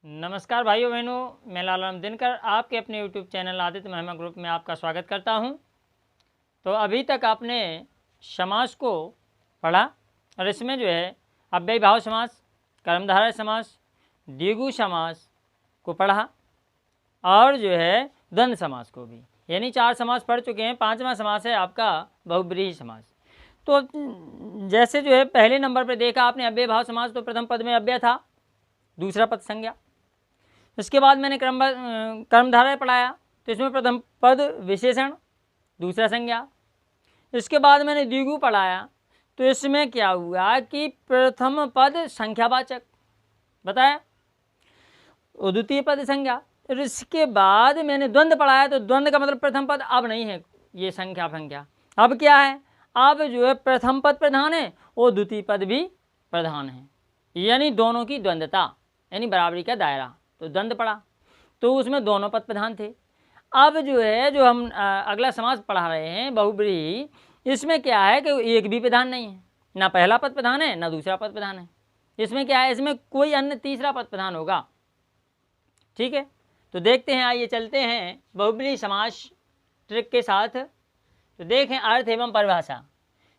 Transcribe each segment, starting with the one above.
नमस्कार भाइयों बहनों, मैं लालराम दिनकर आपके अपने YouTube चैनल आदित्य महिमा ग्रुप में आपका स्वागत करता हूं। तो अभी तक आपने समास को पढ़ा और इसमें जो है अव्ययीभाव समास, कर्मधारय समास, द्विगु समास को पढ़ा और जो है द्वंद्व समास को भी, यानी 4 समास पढ़ चुके हैं। 5वां समास है आपका बहुब्रीहि समास। तो जैसे जो है पहले नंबर पर देखा आपने अव्ययीभाव समास, तो प्रथम पद में अव्यय था, दूसरा पद संज्ञा। इसके बाद मैंने कर्मधारय पढ़ाया, तो इसमें प्रथम पद विशेषण, दूसरा संज्ञा। इसके बाद मैंने द्विगु पढ़ाया, तो इसमें क्या हुआ कि प्रथम पद संख्यावाचक बताया और द्वितीय पद संज्ञा। और इसके बाद मैंने द्वंद्व पढ़ाया, तो द्वंद्व का मतलब प्रथम पद अब नहीं है ये संख्या संख्या, अब क्या है, अब जो है प्रथम पद प्रधान है और द्वितीय पद भी प्रधान है, यानी दोनों की द्वंद्वता, यानी बराबरी का दायरा। तो द्वंद्व पढ़ा, तो उसमें दोनों पद प्रधान थे। अब जो है जो हम अगला समास पढ़ा रहे हैं बहुब्रीहि, इसमें क्या है कि एक भी प्रधान नहीं है, ना पहला पद प्रधान है ना दूसरा पद प्रधान है। इसमें क्या है, इसमें कोई अन्य तीसरा पद प्रधान होगा। ठीक है, तो देखते हैं, आइए चलते हैं बहुब्रीहि समास ट्रिक के साथ। तो देखें अर्थ एवं परिभाषा।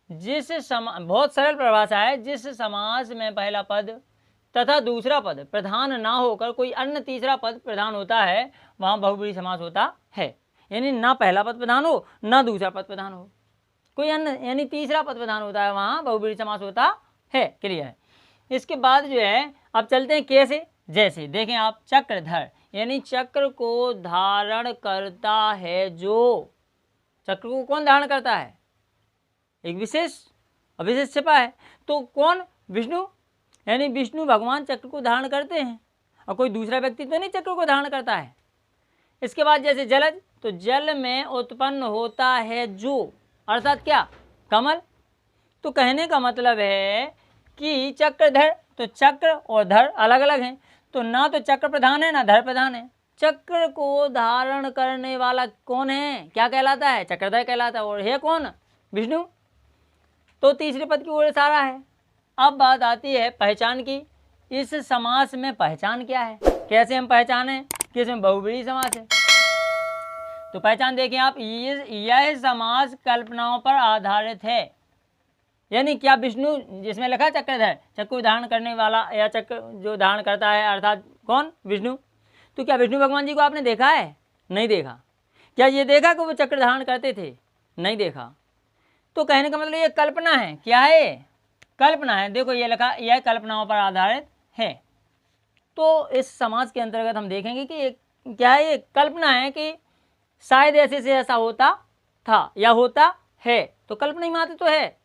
बहुत सरल परिभाषा है, जिस समास में पहला पद तथा दूसरा पद प्रधान ना होकर कोई अन्य तीसरा पद प्रधान होता है, वहाँ बहुब्रीहि समास होता है। यानी ना पहला पद प्रधान हो ना दूसरा पद प्रधान हो, कोई अन्य यानी तीसरा पद प्रधान होता है, वहाँ बहुब्रीहि समास होता है। क्लियर है। इसके बाद जो है अब चलते हैं कैसे। जैसे देखें आप चक्रधर, यानी चक्र को धारण करता है। जो चक्र को कौन धारण करता है, एक विशेष अविशेष छिपा है, तो कौन, विष्णु, यानी विष्णु भगवान चक्र को धारण करते हैं और कोई दूसरा व्यक्ति तो नहीं चक्र को धारण करता है। इसके बाद जैसे जलज, तो जल में उत्पन्न होता है जो, अर्थात क्या, कमल। तो कहने का मतलब है कि चक्रधर, तो चक्र और धर अलग अलग हैं, तो ना तो चक्र प्रधान है ना धर प्रधान है। चक्र को धारण करने वाला कौन है, क्या कहलाता है, चक्रधर कहलाता है, और है कौन, विष्णु। तो तीसरे पद की ओर इशारा है। अब बात आती है पहचान की। इस समास में पहचान क्या है, कैसे हम पहचाने कि इसमें बहुब्रीहि समास है। तो पहचान देखें आप, यह समास कल्पनाओं पर आधारित है। यानी क्या, विष्णु जिसमें लिखा चक्रधर, चक्र को धारण करने वाला या चक्र जो धारण करता है, अर्थात कौन, विष्णु। तो क्या विष्णु भगवान जी को आपने देखा है, नहीं देखा। क्या ये देखा कि वो चक्र धारण करते थे, नहीं देखा। तो कहने का मतलब ये कल्पना है, क्या है, कल्पना है। देखो ये लिखा, यह कल्पनाओं पर आधारित है। तो इस समाज के अंतर्गत हम देखेंगे कि क्या है, ये कल्पना है कि शायद ऐसे से ऐसा होता था या होता है, तो कल्पना ही मात्र तो है।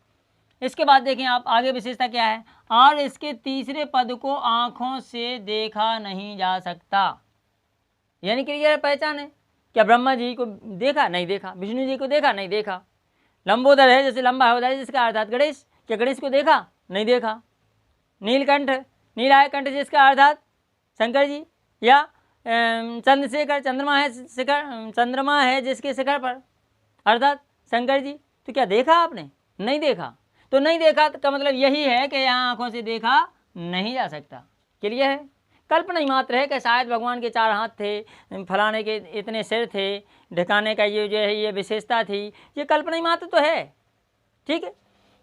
इसके बाद देखें आप आगे विशेषता क्या है, और इसके तीसरे पद को आंखों से देखा नहीं जा सकता। यानी कि यह पहचान है। क्या ब्रह्मा जी को देखा, नहीं देखा। विष्णु जी को देखा, नहीं देखा। लंबोदर है, जैसे लंबा है जिसका अर्थात गणेश, क्या गणेश को देखा, नहीं देखा। नीलकंठ, नीलाय कंठ जिसका अर्थात शंकर जी, या चंद्रशेखर, चंद्रमा है जिसके शिखर पर अर्थात शंकर जी, तो क्या देखा आपने, नहीं देखा। तो नहीं देखा का मतलब यही है कि यहाँ आंखों से देखा नहीं जा सकता। क्लियर है, कल्पना ही मात्र है कि शायद भगवान के 4 हाथ थे, फलाने के इतने सिर थे, ढकाने का ये जो है ये विशेषता थी, ये कल्पना ही मात्र तो है। ठीक है,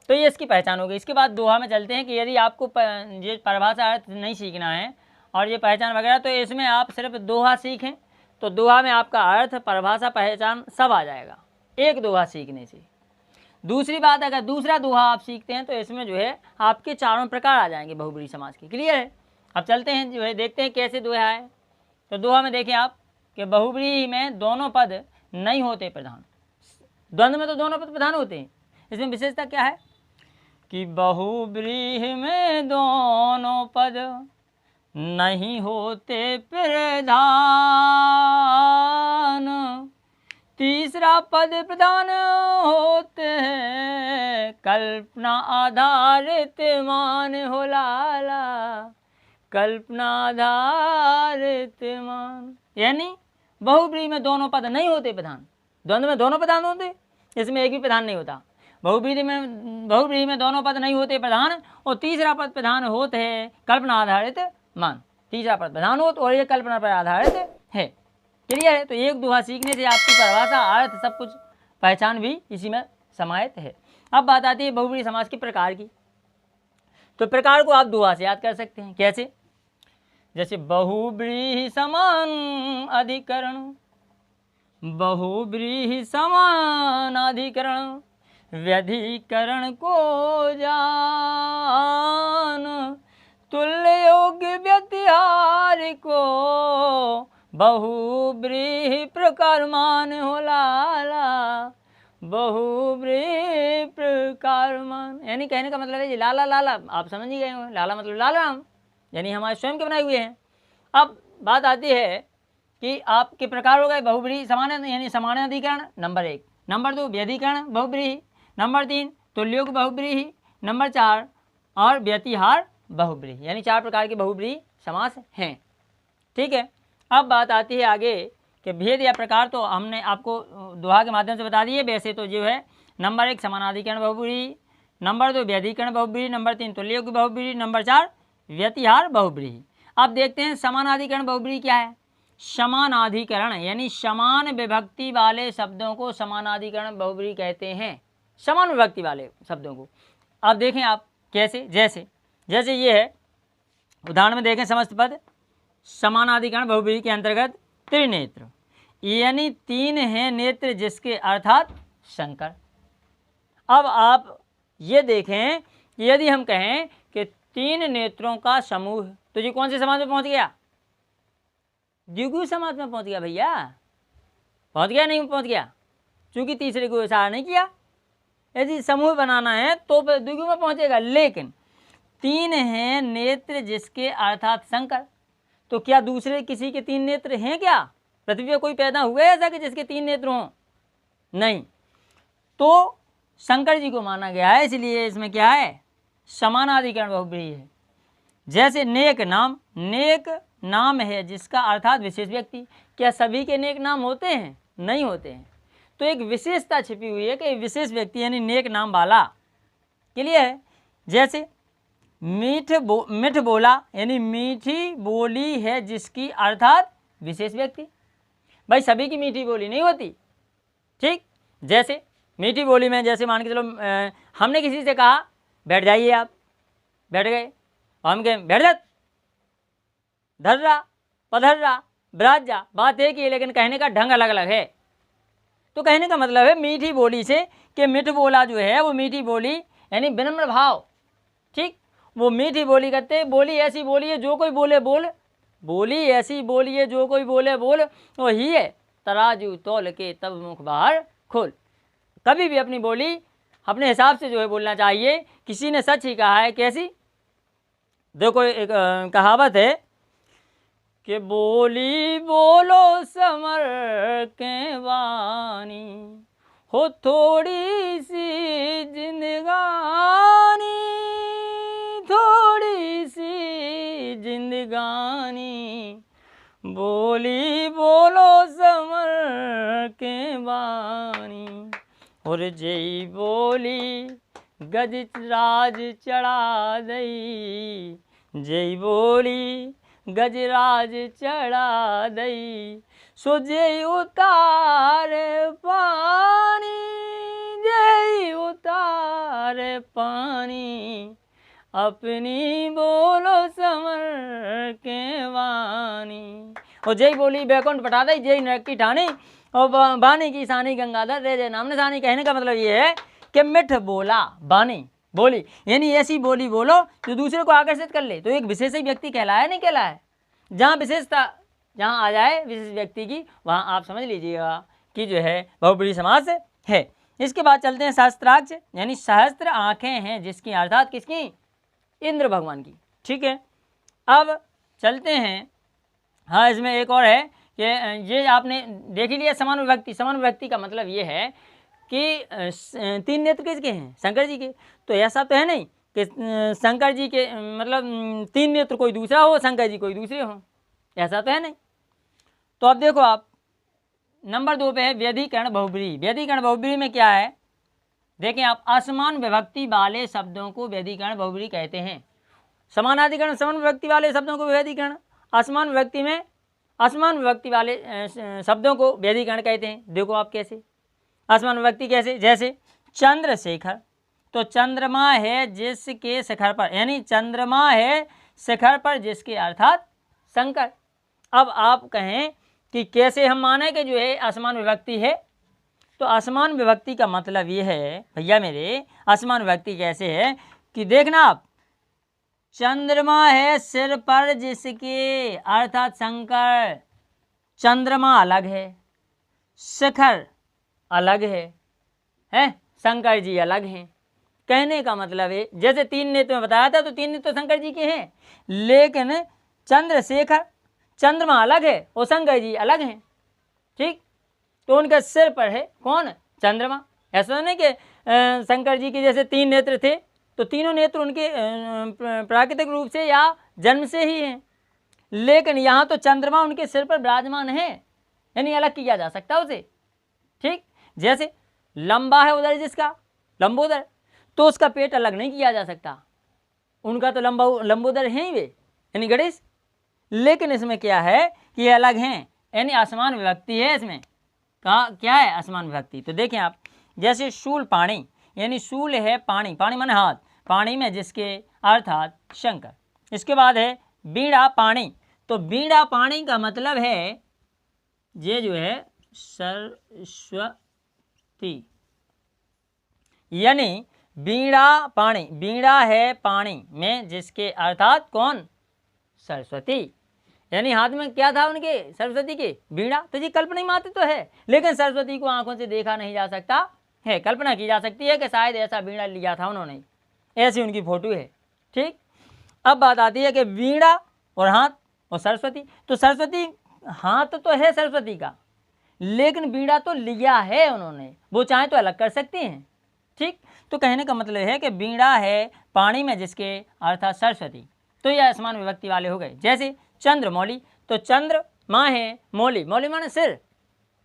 तो ये इसकी पहचान हो गई। इसके बाद दोहा में चलते हैं कि यदि आपको ये परिभाषा अर्थ नहीं सीखना है और ये पहचान वगैरह, तो इसमें आप सिर्फ दोहा सीखें, तो दोहा में आपका अर्थ, परिभाषा, पहचान सब आ जाएगा एक दोहा सीखने से। दूसरी बात, अगर दूसरा दोहा आप सीखते हैं तो इसमें जो है आपके 4 प्रकार आ जाएंगे बहुब्रीहि समास के। क्लियर है। अब चलते हैं जो है देखते हैं कैसे दोहा है। तो दोहा में देखें आप कि बहुब्रीहि में दोनों पद नहीं होते प्रधान, द्वंद्व में तो दोनों पद प्रधान होते हैं। इसमें विशेषता क्या है कि बहुब्रीहि में दोनों पद नहीं होते प्रधान, तीसरा पद प्रधान होते हैं, कल्पना आधारित मान हो लाला, कल्पना आधारित मान। यानी बहुब्रीहि में दोनों पद नहीं होते प्रधान, द्वंद्व में दोनों प्रधान होते, इसमें एक भी प्रधान नहीं होता। बहुब्रीहि में दोनों पद नहीं होते प्रधान और तीसरा पद प्रधान होते हैं, कल्पना आधारित मान। तीसरा पद प्रधान हो और ये कल्पना पर आधारित है। क्लियर है? तो एक दोहा सीखने से आपकी परिभाषा, अर्थ, सब कुछ पहचान भी इसी में समाहित है। अब बात आती है बहुब्रीहि समास के प्रकार की। तो प्रकार को आप दोहा से याद कर सकते हैं। कैसे? जैसे बहुब्रीहि समान अधिकरण, बहुब्रीहि समान अधिकरण, व्यधिकरण को जान, तुल्य योग्य व्यतिहार को, बहुब्रीहि प्रकार मान हो लाला, बहुब्रीहि प्रकार मान। यानी कहने का मतलब है जी लाला लाला, आप समझ ही गए हो, लाला मतलब लाल राम, यानी हमारे स्वयं के बनाए हुए हैं। अब बात आती है कि आपके प्रकार हो गए बहुब्रीहि समान यानी समानाधिकरण नंबर 1, नंबर 2 व्यधिकरण बहुब्रीहि, नंबर 3 तुल्योग बहुब्रीहि, नंबर 4 और व्यतिहार बहुब्रीहि, यानी 4 प्रकार के बहुब्रीहि समास हैं। ठीक है। अब बात आती है आगे कि भेद या प्रकार तो हमने आपको दोहा के माध्यम से बता दिए। वैसे तो जो है नंबर 1 समानाधिकरण बहुब्रीहि, नंबर 2 व्यधिकरण बहुब्रीहि, नंबर 3 तुल्योग बहुब्रीहि, नंबर 4 व्यतिहार बहुब्रीहि। अब देखते हैं समानाधिकरण बहुब्रीहि क्या है। समानाधिकरण यानी समान विभक्ति वाले शब्दों को समानाधिकरण बहुब्रीहि कहते हैं, समान विभक्ति वाले शब्दों को। अब देखें आप कैसे, जैसे ये है, उदाहरण में देखें समस्त पद समानाधिकरण बहुब्रीहि के अंतर्गत त्रिनेत्र, यानी 3 हैं नेत्र जिसके अर्थात शंकर। अब आप ये देखें, यदि हम कहें कि 3 नेत्रों का समूह, तो ये कौन से समाज में पहुंच गया? द्विगु समाज में पहुंच गया भैया। पहुंच गया नहीं पहुंच गया? चूंकि तीसरे को इशारा नहीं किया। यदि समूह बनाना है तो द्विगु में पहुंचेगा। लेकिन 3 हैं नेत्र जिसके अर्थात शंकर, तो क्या दूसरे किसी के 3 नेत्र हैं क्या? पृथ्वी पे कोई पैदा हुए ऐसा कि जिसके 3 नेत्र हों? नहीं। तो शंकर जी को माना गया है, इसलिए इसमें क्या है? समानाधिकरण बहुब्रीहि है। जैसे नेक नाम है जिसका अर्थात विशेष व्यक्ति। क्या सभी के नेक नाम होते हैं? नहीं होते हैं। तो एक विशेषता छिपी हुई है कि विशेष व्यक्ति यानी नेक नाम वाला। क्लियर है? जैसे मीठ बोला यानी मीठी बोली है जिसकी अर्थात विशेष व्यक्ति। भाई सभी की मीठी बोली नहीं होती। ठीक, जैसे मीठी बोली में जैसे मान के चलो हमने किसी से कहा बैठ जाइए, आप बैठ गए, हम कहें बैठ जा, धर्रा, पधर्रा, ब्राज जा, बात एक ही है लेकिन कहने का ढंग अलग अलग है। तो कहने का मतलब है मीठी बोली से कि मिठ बोला जो है वो मीठी बोली यानी विनम्र भाव। ठीक, वो मीठी बोली करते, बोली ऐसी बोली है जो कोई बोले बोल, बोली ऐसी बोली है जो कोई बोले बोल, वो ही है तराजू तौल के तब मुख बाहर खोल। कभी भी अपनी बोली अपने हिसाब से जो है बोलना चाहिए। किसी ने सच ही कहा है। कैसी? देखो एक कहावत है कि बोली बोलो समर के वानी, हो थोड़ी सी जिंदगानी, थोड़ी सी जिंदगानी, बोली बोलो समर के वानी, और जय बोली गज राज चढ़ा दई, जय बोली गजराज चढ़ा दई, सो जय उतार पानी, जय उतार पानी, अपनी बोलो समर के वानी, और जय बोली बैकुंठ पटा दई, जय नरक की ठानी, और बानी की सानी गंगाधर रे जय नाम निशानी। कहने का मतलब ये है कि मिठ बोला बानी बोली यानी ऐसी बोली बोलो जो दूसरे को आकर्षित कर ले। तो एक विशेष व्यक्ति कहलाया नहीं कहलाया? जहाँ विशेषता जहाँ आ जाए विशेष व्यक्ति की, वहाँ आप समझ लीजिएगा कि जो है बहुब्रीहि समास है। इसके बाद चलते हैं सहस्त्राक्ष यानी सहस्त्र आँखें हैं जिसकी अर्थात किसकी? इंद्र भगवान की। ठीक है, अब चलते हैं। हाँ, इसमें एक और है कि ये आपने देख ही लिया समान विभक्ति। समान विभक्ति का मतलब ये है कि 3 नेत्र किसके हैं? शंकर जी के। तो ऐसा तो है नहीं कि शंकर जी के मतलब 3 नेत्र कोई दूसरा हो, शंकर जी कोई दूसरे हो, ऐसा तो है नहीं। तो अब देखो आप नंबर 2 पे है व्यधिकरण बहुब्रीहि। व्यधिकरण बहुब्रीहि में क्या है? देखें आप, असमान विभक्ति वाले शब्दों को व्यधिकरण बहुब्रीहि कहते हैं। समानाधिकरण समान विभक्ति वाले शब्दों को व्यधिकरण, असमान विभक्ति में असमान विभक्ति वाले शब्दों को व्यधिकरण कहते हैं। देखो आप कैसे असमान विभक्ति कैसे, जैसे चंद्रशेखर, तो चंद्रमा है जिसके शिखर पर, यानी चंद्रमा है शिखर पर जिसके अर्थात शंकर। अब आप कहें कि कैसे हम माने कि जो है असमान विभक्ति है, तो असमान विभक्ति का मतलब ये है भैया मेरे, असमान विभक्ति कैसे है कि देखना आप, चंद्रमा है सिर पर जिसके अर्थात शंकर, चंद्रमा अलग है, शिखर अलग है शंकर जी अलग हैं। कहने का मतलब है जैसे तीन नेत्र में बताया था, तो तीन नेत्र तो शंकर जी के हैं, लेकिन चंद्रशेखर, चंद्रमा अलग है और शंकर जी अलग हैं। ठीक, तो उनके सिर पर है कौन, चंद्रमा। ऐसा नहीं कि शंकर जी के जैसे तीन नेत्र थे तो तीनों नेत्र उनके प्राकृतिक रूप से या जन्म से ही हैं, लेकिन यहाँ तो चंद्रमा उनके सिर पर विराजमान है, यानी अलग किया जा सकता उसे। ठीक, जैसे लंबा है उधर जिसका, लंबोदर, तो उसका पेट अलग नहीं किया जा सकता, उनका तो लंबोदर हैं ही वे, यानी गणेश। लेकिन इसमें क्या है कि ये अलग हैं, यानी असमान विभक्ति है इसमें। कहाँ क्या है असमान विभक्ति, तो देखें आप, जैसे शूल पाणी, यानी शूल है पाणी, पाणी माने हाथ, पाणी में जिसके अर्थात शंकर। इसके बाद है बीड़ा पाणी, तो बीड़ा पाणी का मतलब है ये जो है सरस्वती, यानी बीड़ा पाणी, बीड़ा है पाणी में जिसके अर्थात कौन, सरस्वती, यानी हाथ में क्या था उनके सरस्वती के, बीड़ा। तो ये कल्पना मात्र तो है, लेकिन सरस्वती को आंखों से देखा नहीं जा सकता है, कल्पना की जा सकती है कि शायद ऐसा बीड़ा लिया था उन्होंने, ऐसी उनकी फोटो है। ठीक, अब बात आती है कि बीड़ा और हाथ और सरस्वती, तो सरस्वती हाथ तो है सरस्वती का, लेकिन बीड़ा तो लिया है उन्होंने, वो चाहे तो अलग कर सकते हैं। ठीक, तो कहने का मतलब है कि बीड़ा है पाणी में जिसके अर्थात सरस्वती, तो यह असमान विभक्ति वाले हो गए। जैसे चंद्रमौली, तो चंद्र माँ है मौली, मौली माने सिर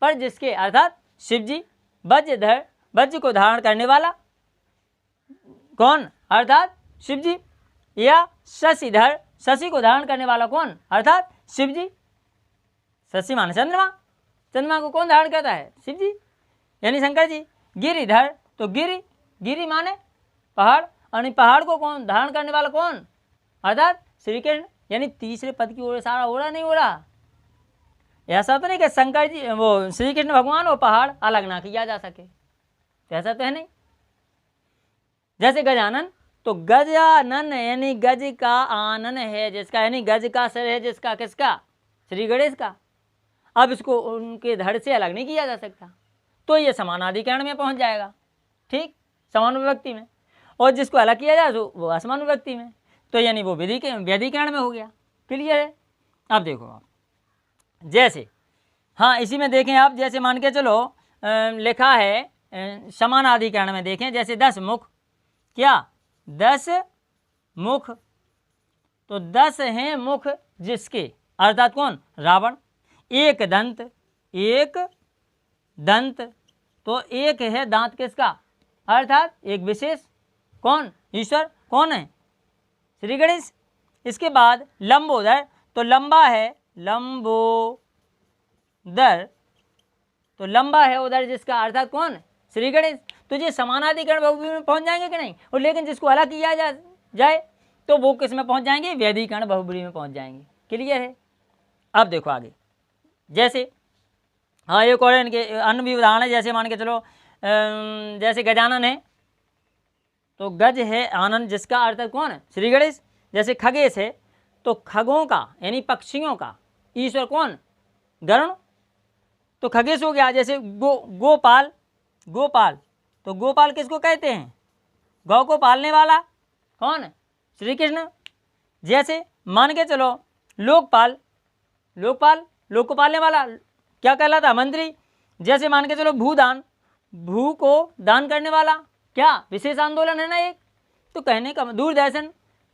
पर जिसके अर्थात शिवजी, वज्रधर, वज्र को धारण करने वाला कौन, अर्थात शिवजी, या शशिधर, शशि को धारण करने वाला कौन, अर्थात शिवजी। शशि माने चंद्रमा, चंद्रमा को कौन धारण करता है, शिवजी, यानी शंकर जी। गिरिधर, तो गिरी, गिरी माने पहाड़, और पहाड़ को कौन धारण करने वाला कौन, अर्थात श्री कृष्ण, यानी तीसरे पद की ओर सारा हो रहा नहीं हो रहा। ऐसा तो नहीं कि शंकर जी वो श्री कृष्ण भगवान और पहाड़ अलग ना किया जा सके, तो ऐसा तो है नहीं। जैसे गजानन, तो गजानन यानी गज का आनन है जिसका, यानी गज का सिर है जिसका, किसका, श्री गणेश का। अब इसको उनके धड़ से अलग नहीं किया जा सकता, तो ये समानाधिकरण में पहुंच जाएगा। ठीक, समान विभक्ति में, और जिसको अलग किया जाए तो वो असमान विभक्ति में, तो यानी वो व्यधिकरण में हो गया। क्लियर है। अब देखो आप, जैसे हाँ इसी में देखें आप, जैसे मान के चलो लिखा है समानाधिकरण में देखें, जैसे 10 मुख, क्या 10 मुख, तो 10 हैं मुख जिसके अर्थात कौन, रावण। एक दंत, एक दंत, तो एक है दांत किसका, अर्थात एक विशेष कौन, ईश्वर, कौन है, श्री गणेश। इसके बाद लंबोदर, तो लंबा है, लंबोदर, तो लंबा है उधर जिसका अर्थात कौन, श्री गणेश। तो ये समानाधिकरण बहुव्रीहि में पहुंच जाएंगे कि नहीं, और लेकिन जिसको अलग किया जाए तो वो किस में पहुंच जाएंगे, व्यधिकरण बहुव्रीहि में पहुंच जाएंगे। क्लियर है। अब देखो आगे, जैसे हाँ एक और इनके अन्य भी उदाहरण है, जैसे मान के चलो जैसे गजानन है, तो गज है आनंद जिसका अर्थ कौन है, श्री गणेश। जैसे खगेश है, तो खगों का यानी पक्षियों का ईश्वर कौन, गरुण, तो खगेश हो गया। जैसे गोपाल, गोपाल, तो गोपाल किसको कहते हैं, गौ को पालने वाला कौन, श्री कृष्ण। जैसे मान के चलो लोकपाल, लोकपाल, लोक को पालने वाला क्या कहलाता, मंत्री। जैसे मान के चलो भूदान, भू को दान करने वाला क्या, विशेष आंदोलन है ना एक। तो कहने का दूरदर्शन,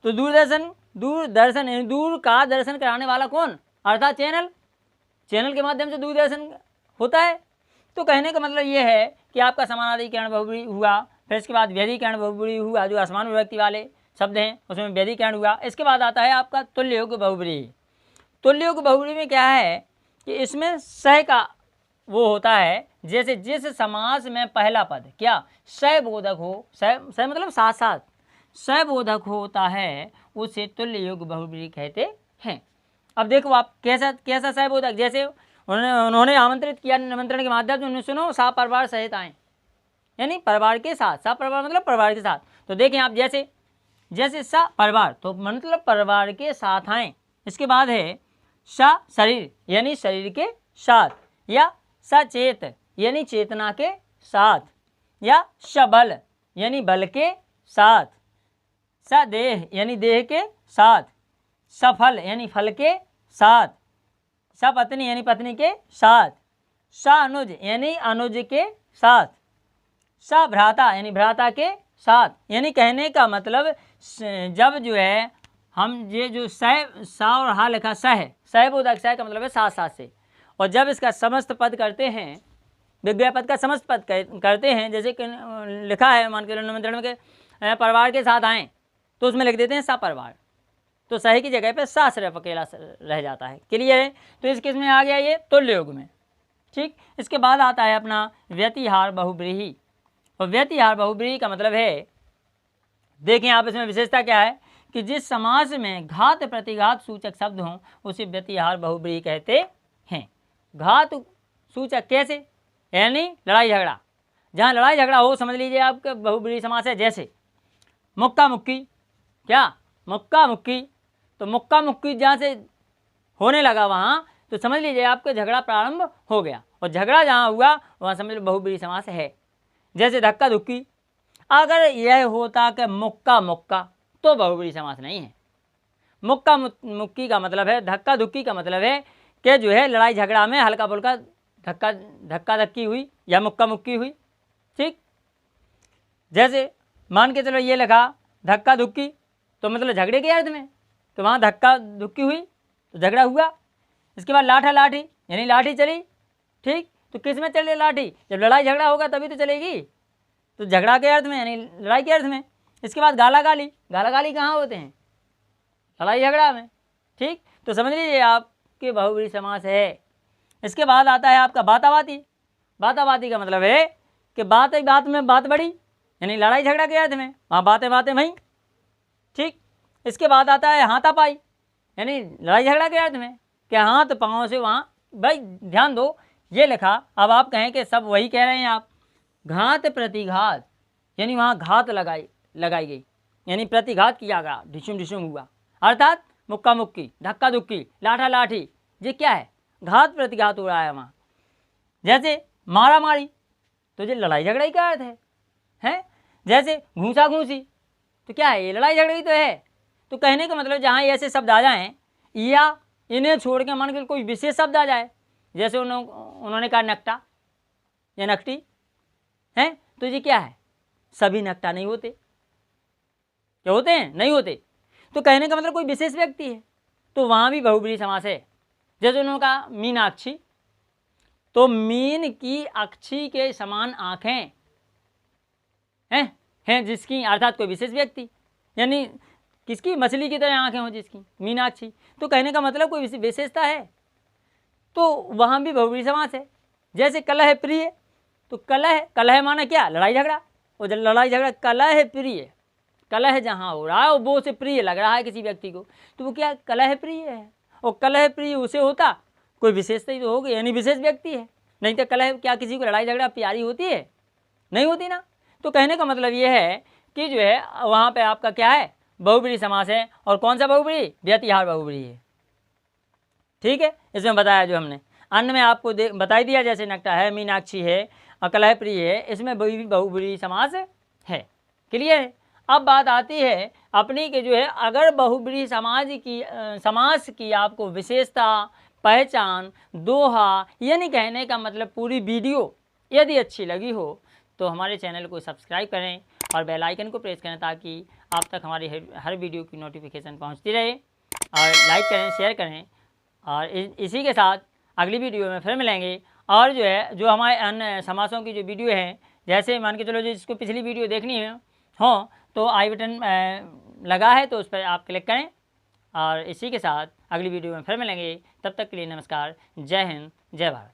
तो दूरदर्शन, दूरदर्शन यानी दूर का दर्शन कराने वाला कौन, अर्थात चैनल, चैनल के माध्यम से दूरदर्शन होता है। तो कहने का मतलब ये है कि आपका समानाधिकरण बहुव्रीहि हुआ, फिर इसके बाद व्यधिकरण बहुव्रीहि हुआ, जो असमान विभक्ति वाले शब्द हैं उसमें व्यधिकरण हुआ। इसके बाद आता है आपका तुल्य योग बहुव्रीहि। तुल्य युग बहुब्रीहि में क्या है कि इसमें सह का वो होता है, जैसे जिस समास में पहला पद क्या सह बोधक हो, सह मतलब साथ साथ सह बोधक होता है, उसे तुल्य युग बहुब्रीहि कहते हैं। अब देखो आप कैसा कैसा सह बोधक, जैसे उन्होंने आमंत्रित किया, निमंत्रण के माध्यम से उन्होंने सुनो सा परिवार सहित आए, यानी परिवार के साथ, सा परिवार मतलब परिवार के साथ। तो देखें आप जैसे सा परिवार तो मतलब परिवार के साथ आए। इसके बाद है सा शरीर यानी शरीर के साथ, या सचेत यानी चेतना के साथ, या सबल यानी बल के साथ, सदेह यानी देह के साथ, सफल यानी फल के साथ, सपत्नी यानी पत्नी के साथ, सानुज यानी अनुज के साथ, सभ्राता यानी भ्राता के साथ। यानी कहने का मतलब जब जो है हम ये जो सा और हा लिखा सह बोधक सह का मतलब है साथ साथ से, और जब इसका समस्त पद करते हैं, विग्रह पद का समस्त पद करते हैं, जैसे कि लिखा है मान के निमंत्रण के परिवार के साथ आएँ तो उसमें लिख देते हैं सा परिवार, तो सही की जगह पे सा सिर्फ अकेला रह जाता है। क्लियर है? तो इस किस में आ गया ये तुल्य युग में। ठीक, इसके बाद आता है अपना व्यतिहार बहुब्रीहि। और व्यतिहार बहुब्रीहि का मतलब है, देखें आप इसमें विशेषता क्या है कि जिस समास में घात प्रतिघात सूचक शब्द हों उसे व्यतिहार बहुब्रीहि कहते हैं। घात सूचक कैसे, यानी लड़ाई झगड़ा, जहाँ लड़ाई झगड़ा हो समझ लीजिए आपका बहुब्रीहि समास है। जैसे मुक्का मुक्की, क्या मुक्का मुक्की, तो मुक्का मुक्की जहाँ से होने लगा वहाँ तो समझ लीजिए आपका झगड़ा प्रारंभ हो गया, और झगड़ा जहाँ हुआ वहाँ समझ लो बहुब्रीहि समास है। जैसे धक्का धुक्की, अगर यह होता कि मुक्का मुक्का तो बहुब्रीहि समास नहीं है। मुक्का मुक्की का मतलब है, धक्का धुक्की का मतलब है कि जो है लड़ाई झगड़ा में हल्का फुल्का धक्का धक्की हुई या मुक्का मुक्की हुई। ठीक, जैसे मान के चलो ये लिखा धक्का धुक्की तो मतलब झगड़े के अर्थ में, तो वहाँ धक्का धुक्की हुई तो झगड़ा हुआ। इसके बाद लाठा लाठी यानी लाठी चली। ठीक, तो किस में चले लाठी, जब लड़ाई झगड़ा होगा तभी तो चलेगी, तो झगड़ा के अर्थ में यानी लड़ाई के अर्थ में। इसके बाद गाला गाली, गाला गाली कहाँ होते हैं, लड़ाई झगड़ा में। ठीक, तो समझ लीजिए आपके बहुब्रीहि समास है। इसके बाद आता है आपका बाताबाती। बाताबाती का मतलब है कि बात में बात बड़ी, यानी लड़ाई झगड़ा के अर्थ में, वहाँ बातें वहीं। ठीक, इसके बाद आता है हाथापाई, यानी लड़ाई झगड़ा के अर्थ में, कि हाथ पाँव से वहाँ, भाई ध्यान दो ये लिखा, अब आप कहें कि सब वही कह रहे हैं आप। घात प्रतिघात यानी वहाँ घात लगाई गई, यानी प्रतिघात किया गया, ढिशुम ढिशुम हुआ, अर्थात मुक्का मुक्की, धक्का धुक्की, लाठा लाठी, ये क्या है, घात प्रतिघात हो रहा है वहाँ। जैसे मारा मारी तो ये लड़ाई झगड़ाई का अर्थ है? जैसे घूसा घूसी तो क्या है, ये लड़ाई झगड़ाई तो है। तो कहने का मतलब जहाँ ऐसे शब्द आ जाएँ या इन्हें छोड़ के मान के कोई विशेष शब्द आ जाए, जैसे उन्होंने कहा नकटा या नकटी है, तो ये क्या है, सभी नकटा नहीं होते, क्या होते हैं, नहीं होते। तो कहने का मतलब कोई विशेष व्यक्ति है, तो वहाँ भी बहुब्रीहि समास है। जैसे उन्होंने कहा मीनाक्षी, तो मीन की अक्षी के समान आँखें हैं जिसकी, अर्थात कोई विशेष व्यक्ति, यानी किसकी, मछली की तरह आँखें हों जिसकी, मीनाक्षी। तो कहने का मतलब कोई विशेषता है, तो वहाँ भी बहुब्रीहि समास है। जैसे कलह प्रिय, तो कलह माना क्या, लड़ाई झगड़ा, और जब लड़ाई झगड़ा कलह प्रिय, कलह जहाँ हो रहा है और वो से प्रिय लग रहा है किसी व्यक्ति को, तो वो क्या कलह प्रिय है। और कलह प्रिय उसे होता, कोई विशेषता ही तो होगी, यानी विशेष व्यक्ति है। नहीं तो कलह क्या किसी को लड़ाई झगड़ा प्यारी होती है, नहीं होती ना। तो कहने का मतलब ये है कि जो है वहाँ पे आपका क्या है, बहुब्रीहि समास है। और कौन सा बहुब्रीहि, व्यतिहार बहुब्रीहि है। ठीक है, इसमें बताया जो हमने, अन्य में आपको बता दिया, जैसे नकटा है, मीनाक्षी है, कलह प्रिय है, इसमें बहुब्रीहि समास है। क्लियर है? अब बात आती है अपनी के जो है, अगर बहुब्रीहि समास की आपको विशेषता, पहचान, दोहा, यानी कहने का मतलब पूरी वीडियो यदि अच्छी लगी हो तो हमारे चैनल को सब्सक्राइब करें और बेल आइकन को प्रेस करें, ताकि आप तक हमारी हर वीडियो की नोटिफिकेशन पहुंचती रहे। और लाइक करें, शेयर करें, और इसी के साथ अगली वीडियो में फिर मिलेंगे। और जो है जो हमारे अन्य समासों की जो वीडियो है, जैसे मान के चलो जिसको पिछली वीडियो देखनी हो तो आई बटन लगा है तो उस पर आप क्लिक करें। और इसी के साथ अगली वीडियो में फिर मिलेंगे। तब तक के लिए नमस्कार। जय हिंद, जय भारत।